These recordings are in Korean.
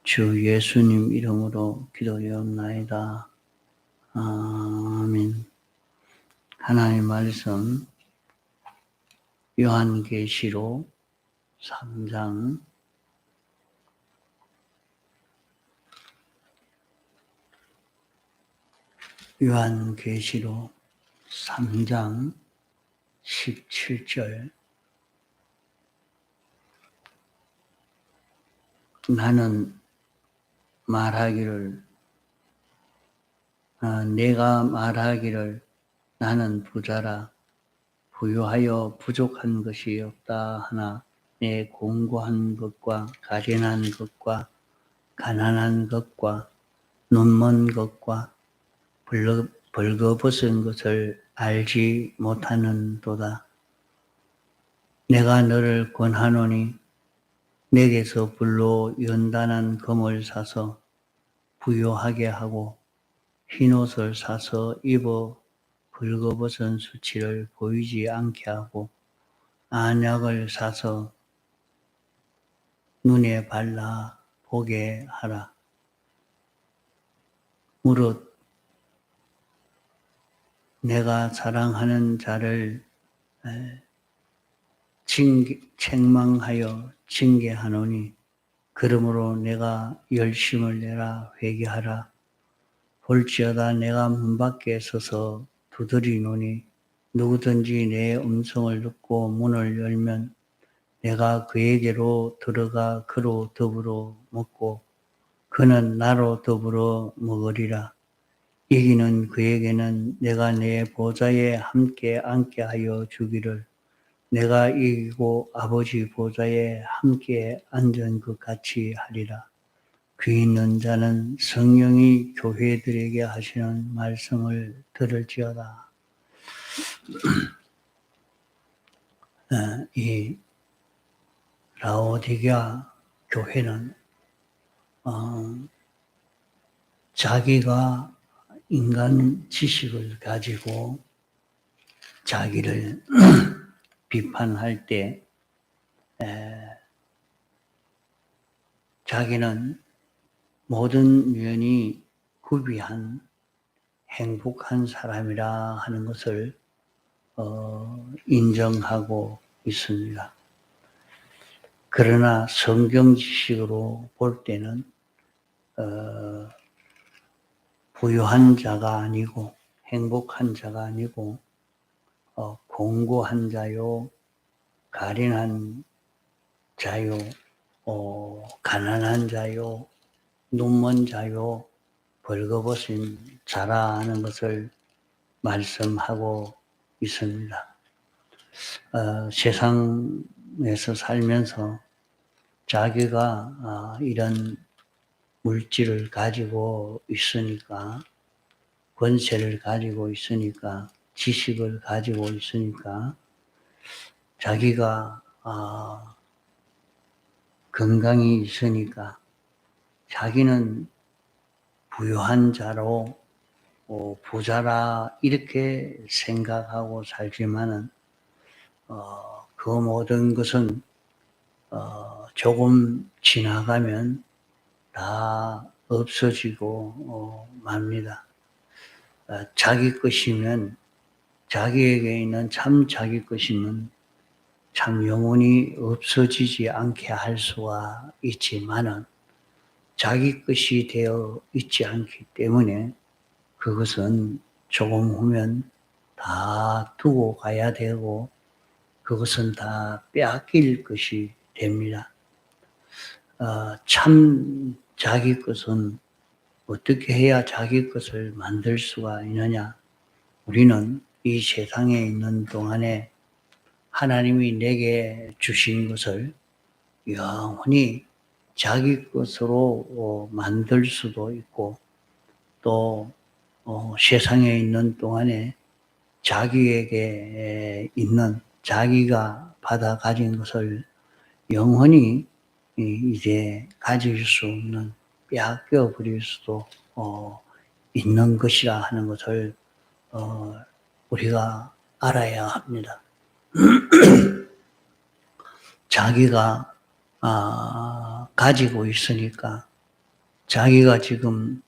주 예수님 이름으로 기도하옵나이다. 아멘. 하나님 말씀 요한계시록 3장 17절 내가 말하기를 나는 부자라 부유하여 부족한 것이 없다 하나 내 공고한 것과 가련한 것과 가난한 것과 눈먼 것과 벌거벗은 것을 알지 못하는도다. 내가 너를 권하노니 내게서 불로 연단한 금을 사서 부유하게 하고 흰옷을 사서 입어 벌거벗은 수치를 보이지 않게 하고 안약을 사서 눈에 발라 보게 하라. 무릇 내가 사랑하는 자를 책망하여 징계하노니 그러므로 내가 열심을 내라 회개하라. 볼지어다 내가 문 밖에 서서 두드리노니 누구든지 내 음성을 듣고 문을 열면 내가 그에게로 들어가 그로 더불어 먹고 그는 나로 더불어 먹으리라. 이기는 그에게는 내가 내 보좌에 함께 앉게 하여 주기를 내가 이기고 아버지 보좌에 함께 앉은 것 같이 하리라. 귀 있는 자는 성령이 교회들에게 하시는 말씀을 들을지어다. 이 라오디게아 교회는 자기가 인간 지식을 가지고 자기를 비판할 때 자기는 모든 면이 구비한 행복한 사람이라 하는 것을 인정하고 있습니다. 그러나 성경 지식으로 볼 때는 부유한 자가 아니고 행복한 자가 아니고 공고한 자요, 가련한 자요, 가난한 자요, 눈먼 자요, 벌거벗은 자라는 것을 말씀하고 있습니다. 세상에서 살면서 자기가 이런 물질을 가지고 있으니까, 권세를 가지고 있으니까, 지식을 가지고 있으니까, 자기가 건강이 있으니까, 자기는 부유한 자로 부자라 이렇게 생각하고 살지만은 그 모든 것은 조금 지나가면 다 없어지고 맙니다. 자기 것이면 자기에게 있는 참 자기 것이면 참 영원히 없어지지 않게 할 수가 있지만은 자기 것이 되어 있지 않기 때문에 그것은 조금 후면 다 두고 가야 되고 그것은 다 빼앗길 것이 됩니다. 참 자기 것은 어떻게 해야 자기 것을 만들 수가 있느냐? 우리는 이 세상에 있는 동안에 하나님이 내게 주신 것을 영원히 자기 것으로 만들 수도 있고 또 세상에 있는 동안에 자기에게 있는 자기가 받아 가진 것을 영원히 이제 가질 수 없는 빼앗겨 버릴 수도 있는 것이라 하는 것을 우리가 알아야 합니다. 자기가 가지고 있으니까 자기가 지금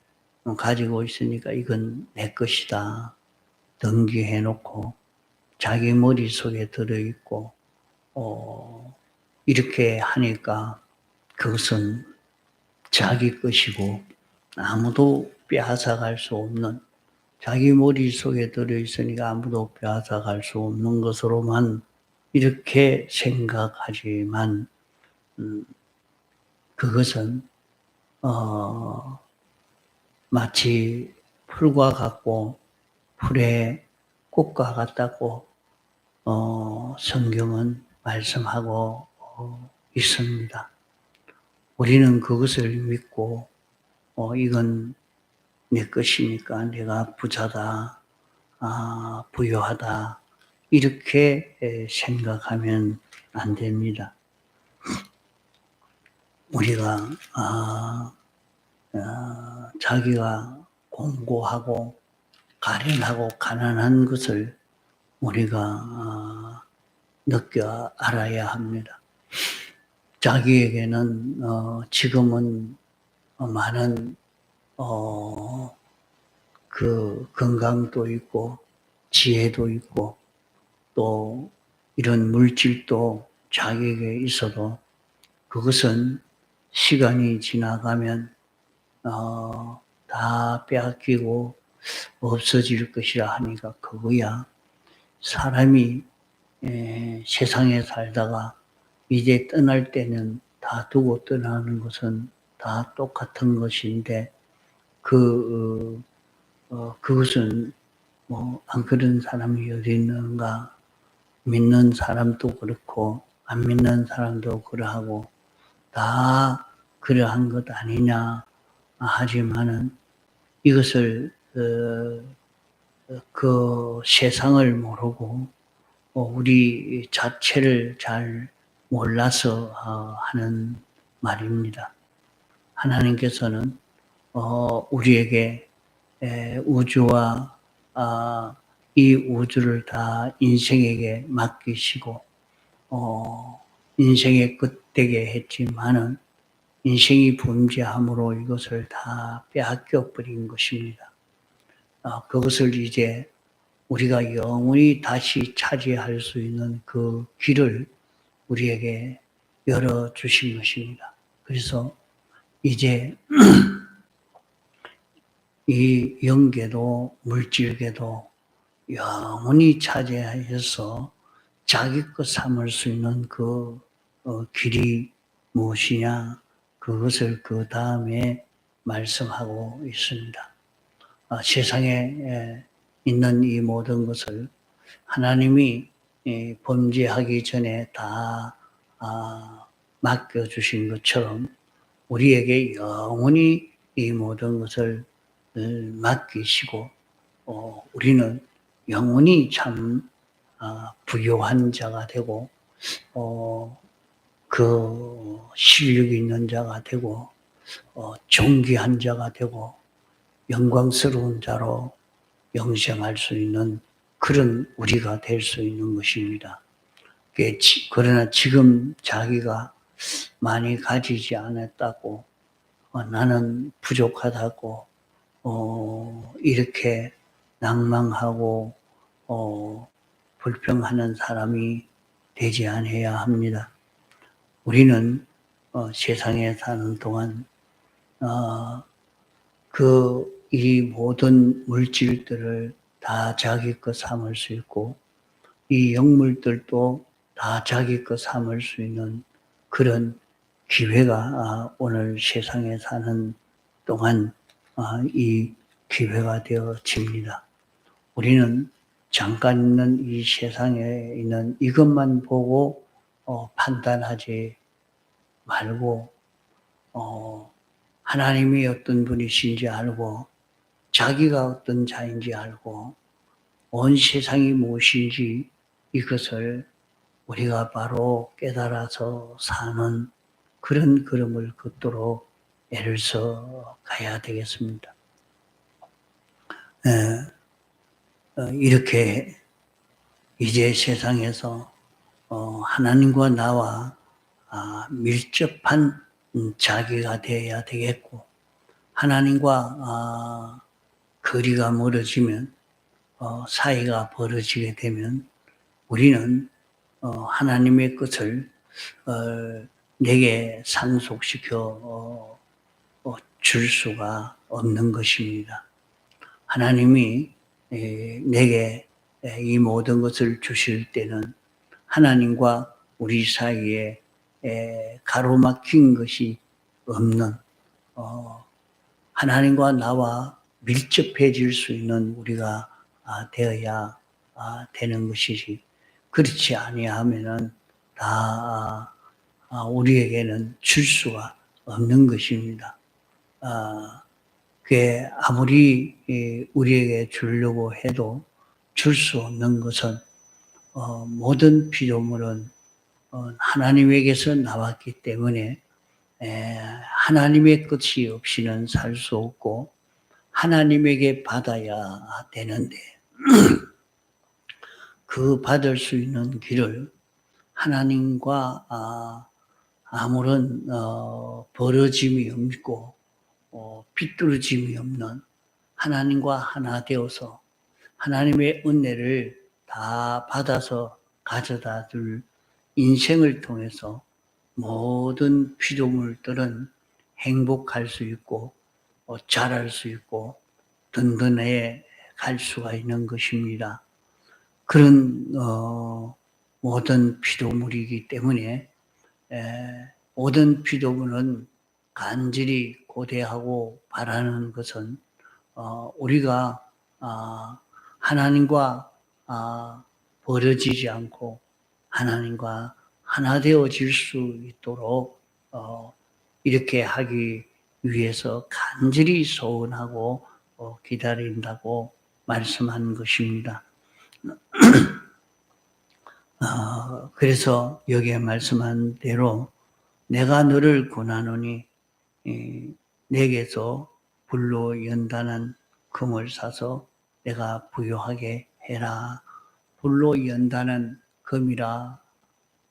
가지고 있으니까 이건 내 것이다. 등기해 놓고 자기 머릿속에 들어있고 이렇게 하니까 그것은 자기 것이고 아무도 빼앗아갈 수 없는, 자기 머릿속에 들어있으니까 아무도 빼앗아갈 수 없는 것으로만 이렇게 생각하지만 그것은 마치 풀과 같고 풀의 꽃과 같다고 성경은 말씀하고 있습니다. 우리는 그것을 믿고 이건 내 것이니까 내가 부자다, 부유하다 이렇게 생각하면 안 됩니다. 우리가 자기가 공고하고 가련하고 가난한 것을 우리가 느껴 알아야 합니다. 자기에게는 지금은 많은 그 건강도 있고 지혜도 있고 또 이런 물질도 자기에게 있어도 그것은 시간이 지나가면 다 빼앗기고 없어질 것이라 하니까 그거야 사람이 세상에 살다가 이제 떠날 때는 다 두고 떠나는 것은 다 똑같은 것인데 그것은 뭐 안 그런 사람이 어디 있는가. 믿는 사람도 그렇고 안 믿는 사람도 그러하고 다 그러한 것 아니냐 하지만은 이것을 그 세상을 모르고 우리 자체를 잘 몰라서 하는 말입니다. 하나님께서는 우리에게 우주와 이 우주를 다 인생에게 맡기시고 인생의 끝되게 했지만은 인생이 범죄함으로 이것을 다 빼앗겨 버린 것입니다. 그것을 이제 우리가 영원히 다시 차지할 수 있는 그 길을 우리에게 열어주신 것입니다. 그래서 이제 이 영계도 물질계도 영원히 차지하여서 자기 것 삼을 수 있는 그 길이 무엇이냐, 그것을 그 다음에 말씀하고 있습니다. 세상에 있는 이 모든 것을 하나님이 범죄하기 전에 다 맡겨주신 것처럼 우리에게 영원히 이 모든 것을 맡기시고 우리는 영원히 참 부유한 자가 되고 그 실력이 있는 자가 되고 존귀한 자가 되고 영광스러운 자로 영생할 수 있는 그런 우리가 될 수 있는 것입니다. 그러나 지금 자기가 많이 가지지 않았다고 나는 부족하다고 이렇게 낭망하고 불평하는 사람이 되지 않아야 합니다. 우리는 세상에 사는 동안 이 모든 물질들을 다 자기 것 삼을 수 있고 이 영물들도 다 자기 것 삼을 수 있는 그런 기회가 오늘 세상에 사는 동안 이 기회가 되어집니다. 우리는 잠깐 있는 이 세상에 있는 이것만 보고 판단하지 말고 하나님이 어떤 분이신지 알고 자기가 어떤 자인지 알고 온 세상이 무엇인지 이것을 우리가 바로 깨달아서 사는 그런 걸음을 걷도록 애를 써 가야 되겠습니다. 이렇게 이제 세상에서 하나님과 나와 밀접한 자기가 되어야 되겠고 하나님과 거리가 멀어지면 사이가 벌어지게 되면 우리는 하나님의 것을 내게 상속시켜 줄 수가 없는 것입니다. 하나님이 내게 이 모든 것을 주실 때는 하나님과 우리 사이에 가로막힌 것이 없는 하나님과 나와 밀접해질 수 있는 우리가 되어야 되는 것이지, 그렇지 아니하면은 다 우리에게는 줄 수가 없는 것입니다. 그게 아무리 우리에게 주려고 해도 줄 수 없는 것은 모든 피조물은 하나님에게서 나왔기 때문에 하나님의 것이 없이는 살 수 없고 하나님에게 받아야 되는데 그 받을 수 있는 길을 하나님과 아무런 벌어짐이 없고 삐뚤어짐이 없는 하나님과 하나 되어서 하나님의 은혜를 다 받아서 가져다 줄 인생을 통해서 모든 피조물들은 행복할 수 있고 잘할 수 있고 든든해 갈 수가 있는 것입니다. 그런 모든 피조물이기 때문에 모든 피조물은 간절히 고대하고 바라는 것은 우리가 하나님과 벌어지지 않고 하나님과 하나 되어질 수 있도록 이렇게 하기 위해서 간절히 소원하고 기다린다고 말씀한 것입니다. 그래서 여기에 말씀한 대로 내가 너를 권하노니 내게서 불로 연단한 금을 사서 내가 부요하게 해라. 불로 연단한 금이라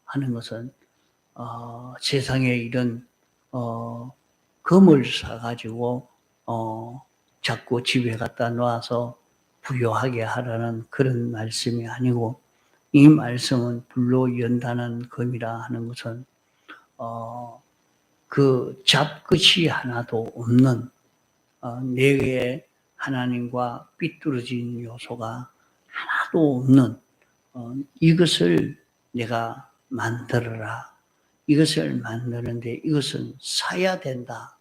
하는 것은 세상에 이런 금을 사가지고 자꾸 집에 갖다 놔서 부요하게 하라는 그런 말씀이 아니고, 이 말씀은 불로 연단한 금이라 하는 것은 그 잡끝이 하나도 없는 내게 하나님과 삐뚤어진 요소가 하나도 없는 이것을 내가 만들어라. 이것을 만드는데 이것은 사야 된다.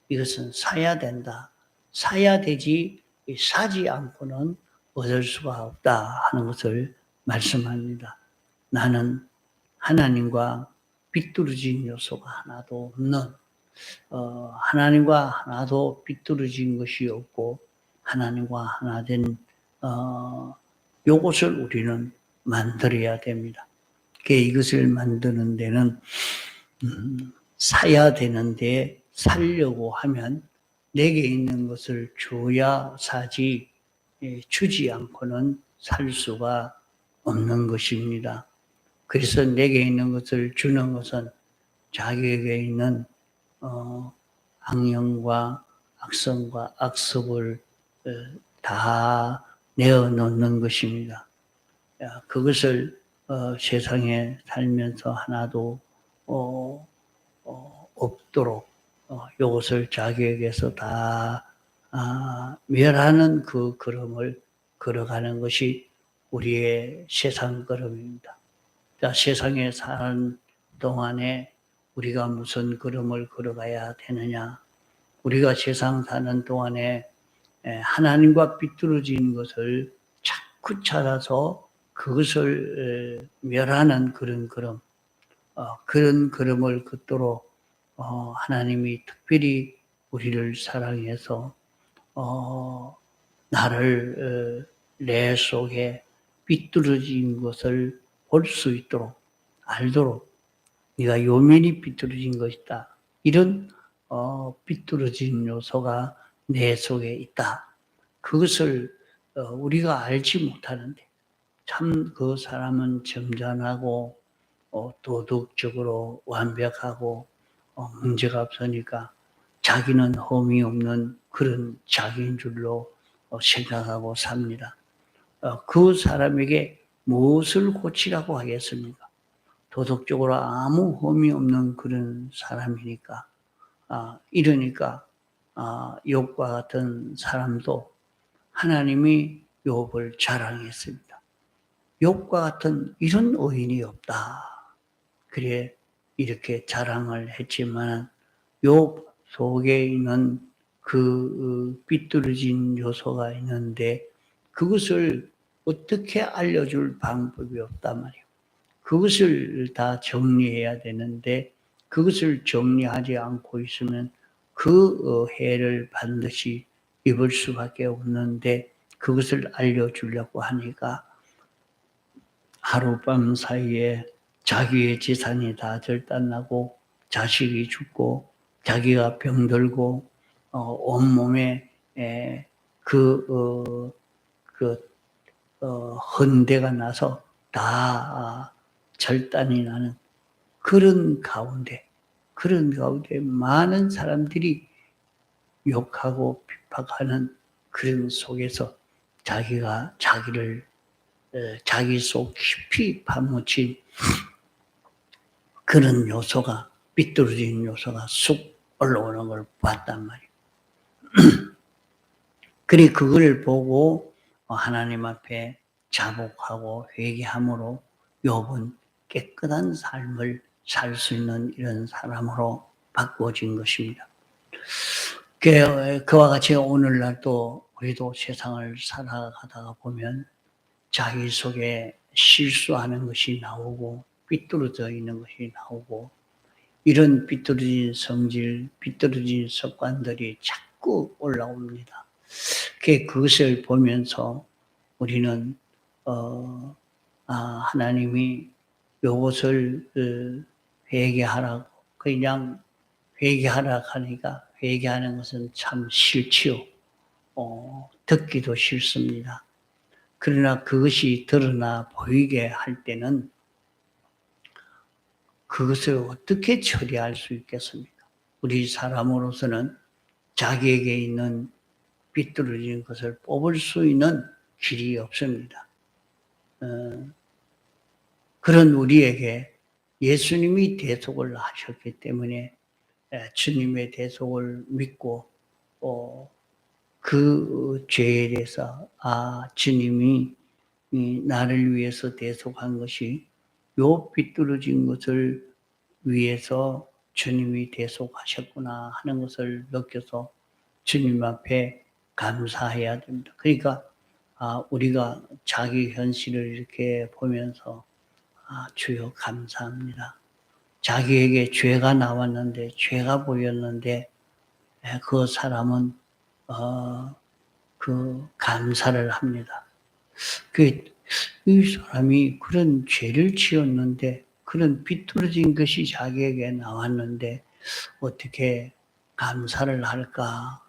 이것은 사야 된다. 사야 되지 사지 않고는 얻을 수가 없다 하는 것을 말씀합니다. 나는 하나님과 삐뚤어진 요소가 하나도 없는 하나님과 하나도 삐뚤어진 것이 없고 하나님과 하나 된 요것을 우리는 만들어야 됩니다. 이것을 만드는 데는 사야 되는데 살려고 하면 내게 있는 것을 줘야 사지 주지 않고는 살 수가 없는 것입니다. 그래서 내게 있는 것을 주는 것은 자기에게 있는 악령과 악성과 악습을 다 내어놓는 것입니다. 그것을 세상에 살면서 하나도 없도록 이것을 자기에게서 다 멸하는 그 걸음을 걸어가는 것이 우리의 세상 걸음입니다. 자, 세상에 사는 동안에 우리가 무슨 걸음을 걸어가야 되느냐? 우리가 세상 사는 동안에 하나님과 삐뚤어진 것을 자꾸 찾아서 그것을 멸하는 그런 걸음, 그런 걸음을 걷도록 하나님이 특별히 우리를 사랑해서 나를 내 속에 삐뚤어진 것을 볼 수 있도록 알도록 네가 요면이 삐뚤어진 것이다. 이런 삐뚤어진 요소가 내 속에 있다. 그것을 우리가 알지 못하는데 참 그 사람은 점잖하고 도덕적으로 완벽하고 문제가 없으니까 자기는 흠이 없는 그런 자기인 줄로 생각하고 삽니다. 그 사람에게 무엇을 고치라고 하겠습니까? 도덕적으로 아무 흠이 없는 그런 사람이니까. 이러니까 욥과 같은 사람도 하나님이 욥을 자랑했습니다. 욥과 같은 이런 의인이 없다. 그래 이렇게 자랑을 했지만 욥 속에 있는 그 삐뚤어진 요소가 있는데 그것을 어떻게 알려줄 방법이 없단 말이에요. 그것을 다 정리해야 되는데 그것을 정리하지 않고 있으면 그 해를 반드시 입을 수밖에 없는데 그것을 알려주려고 하니까 하룻밤 사이에 자기의 재산이 다 절단나고 자식이 죽고 자기가 병들고 온몸에 헌대가 나서 다 절단이 나는 그런 가운데 많은 사람들이 욕하고 핍박하는 그런 속에서 자기가 자기 속 깊이 파묻힌 그런 요소가 삐뚤어진 요소가 쑥 올라오는 걸 봤단 말이에요. 그래 그걸 보고 하나님 앞에 자복하고 회개함으로 욥은 깨끗한 삶을 살 수 있는 이런 사람으로 바꾸어진 것입니다. 그와 같이 오늘날도 우리도 세상을 살아가다가 보면 자기 속에 실수하는 것이 나오고 삐뚤어져 있는 것이 나오고 이런 삐뚤어진 성질, 삐뚤어진 습관들이 자꾸 올라옵니다. 그것을 보면서 우리는 하나님이 이것을 회개하라고 그냥 회개하라 하니까 회개하는 것은 참 싫지요. 듣기도 싫습니다. 그러나 그것이 드러나 보이게 할 때는 그것을 어떻게 처리할 수 있겠습니까? 우리 사람으로서는 자기에게 있는 삐뚤어진 것을 뽑을 수 있는 길이 없습니다. 그런 우리에게 예수님이 대속을 하셨기 때문에 주님의 대속을 믿고 그 죄에 대해서 주님이 나를 위해서 대속한 것이 요 삐뚤어진 것을 위해서 주님이 대속하셨구나 하는 것을 느껴서 주님 앞에 감사해야 됩니다. 그러니까 우리가 자기 현실을 이렇게 보면서 주여 감사합니다. 자기에게 죄가 나왔는데 죄가 보였는데 그 사람은 그 감사를 합니다. 이 사람이 그런 죄를 지었는데 그런 비뚤어진 것이 자기에게 나왔는데 어떻게 감사를 할까?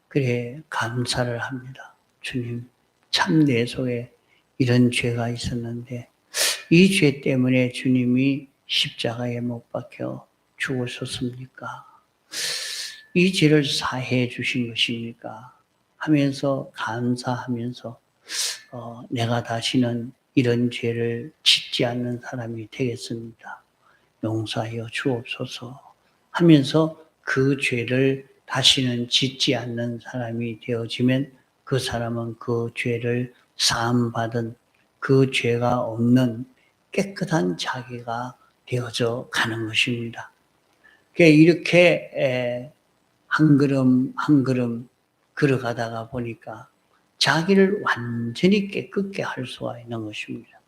그래 감사를 합니다. 주님 참 내 속에 이런 죄가 있었는데 이 죄 때문에 주님이 십자가에 못 박혀 죽으셨습니까? 이 죄를 사해 주신 것입니까? 하면서 감사하면서 내가 다시는 이런 죄를 짓지 않는 사람이 되겠습니다. 용서하여 주옵소서 하면서 그 죄를 다시는 짓지 않는 사람이 되어지면 그 사람은 그 죄를 사함받은 그 죄가 없는 깨끗한 자기가 되어져 가는 것입니다. 이렇게 한 걸음 한 걸음 걸어가다가 보니까 자기를 완전히 깨끗게 할 수가 있는 것입니다.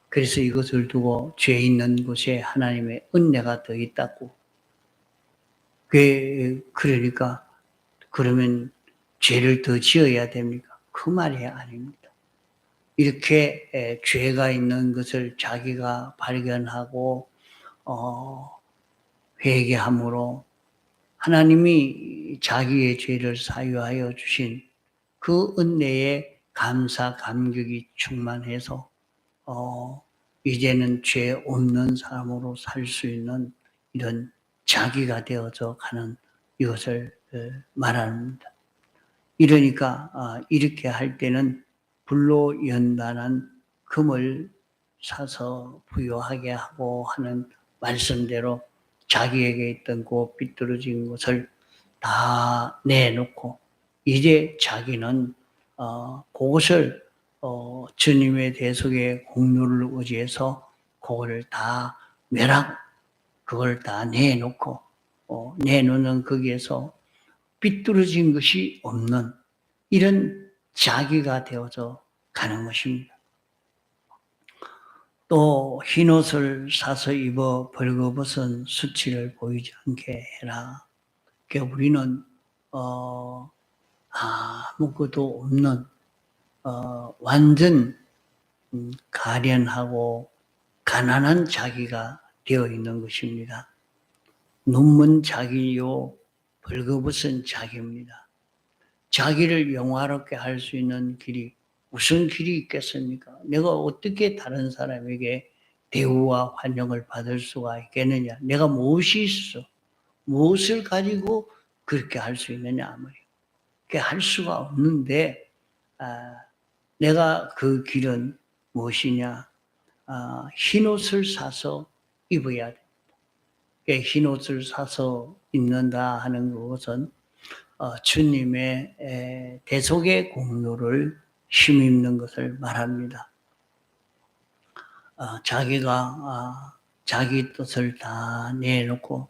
그래서 이것을 두고 죄 있는 곳에 하나님의 은혜가 더 있다고. 그러니까 그러면 죄를 더 지어야 됩니까? 그 말이 아닙니다. 이렇게 죄가 있는 것을 자기가 발견하고 회개함으로 하나님이 자기의 죄를 사유하여 주신 그 은혜에 감사 감격이 충만해서 이제는 죄 없는 사람으로 살 수 있는 이런 자기가 되어져 가는 이것을 말합니다. 이러니까 이렇게 할 때는 불로 연단한 금을 사서 부요하게 하고 하는 말씀대로 자기에게 있던 그 삐뚤어진 것을 다 내놓고 이제 자기는 그것을 주님의 대속의 공로를 의지해서 그걸 다 매라고 그걸 다 내놓고 내놓는 거기에서 삐뚤어진 것이 없는 이런 자기가 되어져 가는 것입니다. 또 흰옷을 사서 입어 벌거벗은 수치를 보이지 않게 해라. 그러니까 우리는 아무것도 없는 완전 가련하고 가난한 자기가 되어 있는 것입니다. 눈먼 자기요 벌거벗은 자기입니다. 자기를 영화롭게 할 수 있는 길이 무슨 길이 있겠습니까? 내가 어떻게 다른 사람에게 대우와 환영을 받을 수가 있겠느냐? 내가 무엇이 있어? 무엇을 가지고 그렇게 할 수 있느냐? 그렇게 할 수가 없는데 내가 그 길은 무엇이냐? 흰옷을 사서 입어야 됩니다. 흰옷을 사서 입는다 하는 것은 주님의 대속의 공로를 힘입는 것을 말합니다. 자기가 자기 뜻을 다 내놓고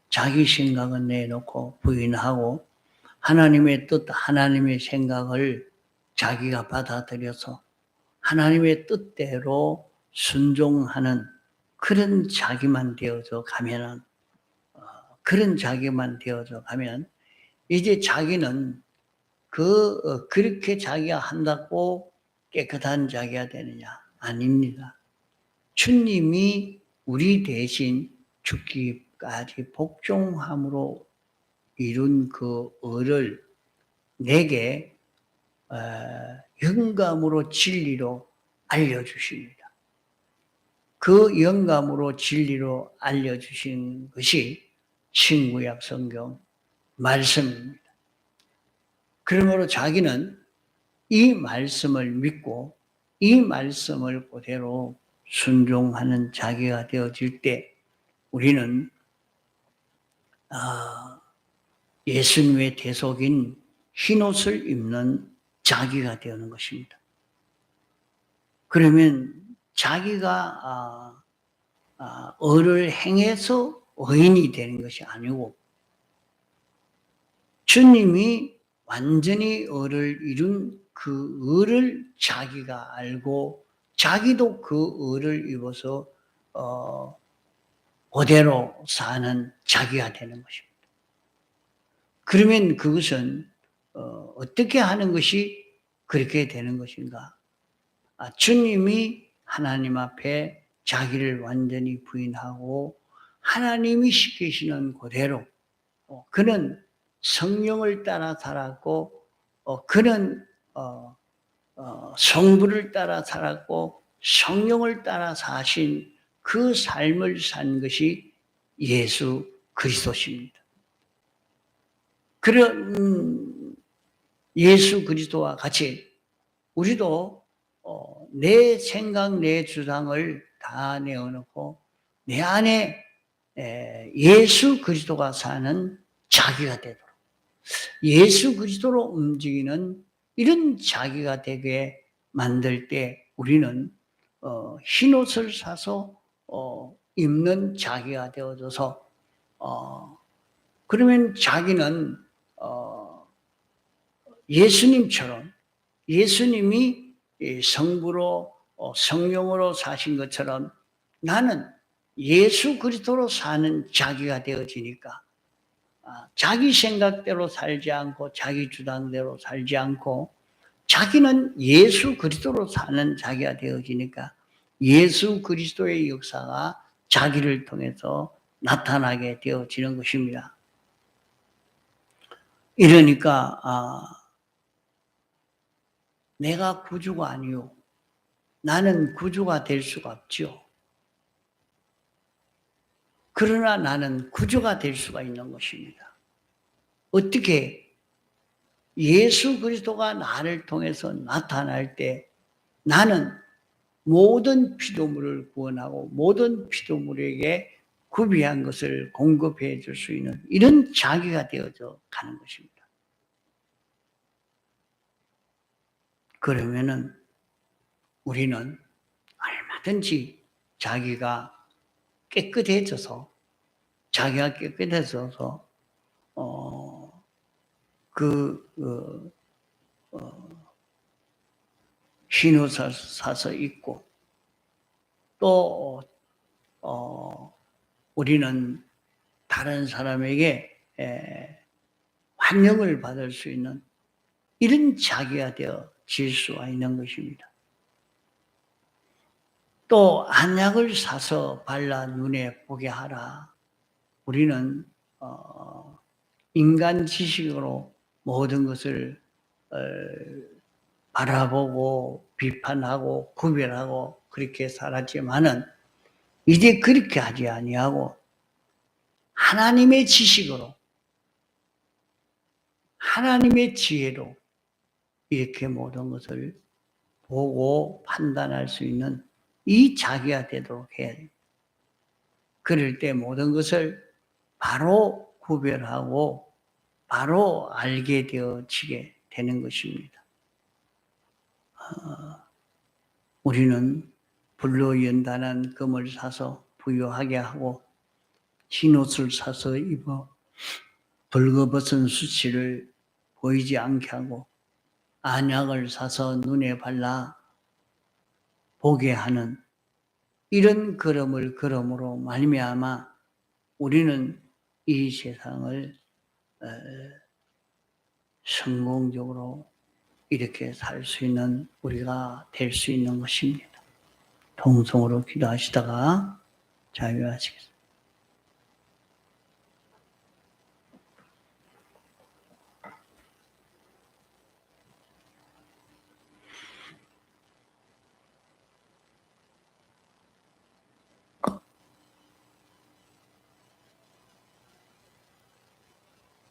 자기 생각은 내놓고 부인하고 하나님의 뜻, 하나님의 생각을 자기가 받아들여서 하나님의 뜻대로 순종하는 그런 자기만 되어져 가면은 그런 자기만 되어져 가면 이제 자기는 그렇게 자기가 한다고 깨끗한 자기가 되느냐? 아닙니다. 주님이 우리 대신 죽기까지 복종함으로 이룬 그 의를 내게 영감으로 진리로 알려주십니다. 그 영감으로 진리로 알려주신 것이 신구약 성경 말씀입니다. 그러므로 자기는 이 말씀을 믿고 이 말씀을 그대로 순종하는 자기가 되어질 때 우리는 예수님의 대속인 흰옷을 입는 자기가 되는 것입니다. 그러면 자기가 의를 행해서 의인이 되는 것이 아니고 주님이 완전히 의를 이룬 그 의를 자기가 알고 자기도 그 의를 입어서 그대로 사는 자기가 되는 것입니다. 그러면 그것은 어떻게 하는 것이 그렇게 되는 것인가? 주님이 하나님 앞에 자기를 완전히 부인하고 하나님이 시키시는 그대로 그는 성령을 따라 살았고 그는 성부를 따라 살았고 성령을 따라 사신 그 삶을 산 것이 예수 그리스도십니다. 그런 예수 그리스도와 같이 우리도 내 생각, 내 주장을 다 내어놓고 내 안에 예수 그리스도가 사는 자기가 되도록 예수 그리스도로 움직이는 이런 자기가 되게 만들 때 우리는 흰옷을 사서 입는 자기가 되어져서 그러면 자기는 예수님처럼 예수님이 성부로 성령으로 사신 것처럼 나는 예수 그리스도로 사는 자기가 되어지니까 자기 생각대로 살지 않고 자기 주장대로 살지 않고 자기는 예수 그리스도로 사는 자기가 되어지니까 예수 그리스도의 역사가 자기를 통해서 나타나게 되어지는 것입니다. 이러니까 내가 구주가 아니요. 나는 구주가 될 수가 없죠. 그러나 나는 구주가 될 수가 있는 것입니다. 어떻게? 예수 그리스도가 나를 통해서 나타날 때 나는 모든 피조물을 구원하고 모든 피조물에게 구비한 것을 공급해 줄 수 있는 이런 자기가 되어져 가는 것입니다. 그러면은 우리는 얼마든지 자기가 깨끗해져서 자기가 깨끗해져서 흰 옷을 사서 입고 또 우리는 다른 사람에게 환영을 받을 수 있는 이런 자기가 되어질 수가 있는 것입니다. 또 안약을 사서 발라 눈에 보게 하라. 우리는 인간 지식으로 모든 것을 바라보고 비판하고 구별하고 그렇게 살았지만은 이제 그렇게 하지 아니하고 하나님의 지식으로 하나님의 지혜로 이렇게 모든 것을 보고 판단할 수 있는 이 자기가 되도록 해야 됩니다. 그럴 때 모든 것을 바로 구별하고 바로 알게 되어지게 되는 것입니다. 우리는 불로 연단한 금을 사서 부유하게 하고 흰 옷을 사서 입어 벌거벗은 수치를 보이지 않게 하고 안약을 사서 눈에 발라 보게 하는 이런 걸음을 걸음으로 말미암아 우리는 이 세상을 성공적으로 이렇게 살 수 있는 우리가 될 수 있는 것입니다. 통성으로 기도하시다가 자유하시겠습니다.